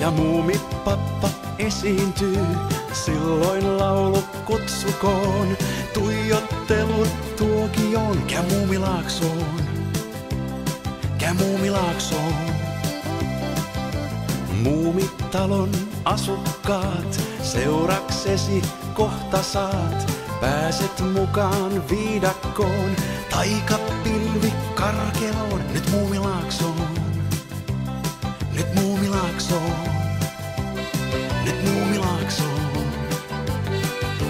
ja muumipappa esiintyy. Silloin laulu kutsukoon, tuijottelut tuokioon. Käy Muumilaaksoon, käy Muumilaaksoon. Muumitalon asukkaat, seuraksesi kohta saat. Pääset mukaan viidakkoon, taikapilvi karkeloon. Nyt Muumilaaksoon, nyt Muumilaaksoon, nyt Muumilaaksoon,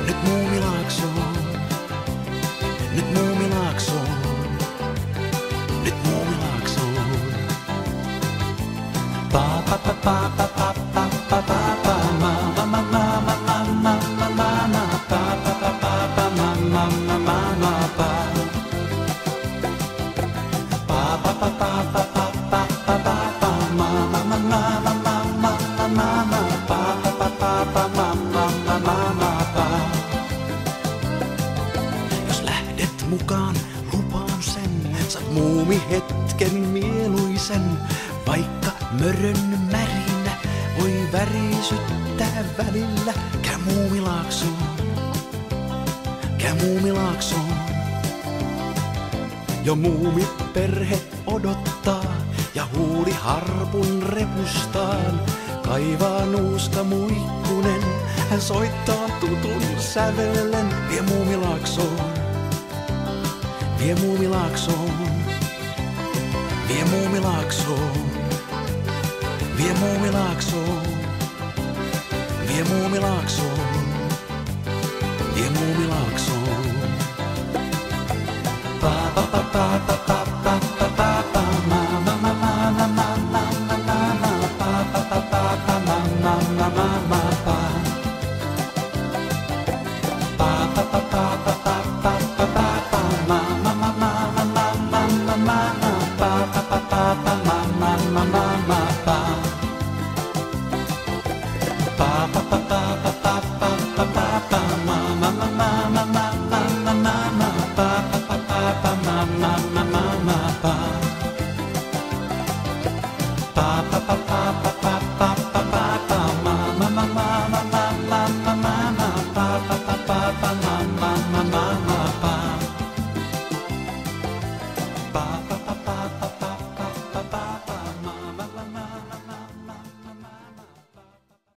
nyt Muumilaaksoon, nyt Muumilaaksoon, nyt Muumilaaksoon. Pa pa pa pa pa pa pa pa pa pa ma ma ma ma ma ma ma ma ma ma pa pa pa pa pa ma ma ma ma ma pa pa pa pa pa pa pa pa pa pa pa ma ma ma ma ma ma ma ma ma ma pa pa pa pa pa ma ma ma ma ma pa. Jos lähdet mukaan, lupaan sen, saat muumihetken mieluisen. Vaikka mörön märinä voi värisyttää välillä. Käy Muumilaaksoon, käy Muumilaaksoon. Jo muumiperhe odottaa ja huuli harpun repustaan. Kaivaa nuuska muikkunen, hän soittaa tutun sävellen. Vie Muumilaaksoon, vie Muumilaaksoon, vie Muumilaaksoon. Vie Muumilaaksoon, vie Muumilaaksoon, vie Muumilaaksoon. Pa pa pa pa pa pa pa pa pa pa ma ma ma ma ma ma ma ma ma ma pa pa pa pa pa ma ma ma ma ma pa pa pa pa pa pa pa pa pa pa pa ma ma ma ma ma ma ma ma ma ma pa pa pa pa pa ma ma ma ma ma pa pa pa pa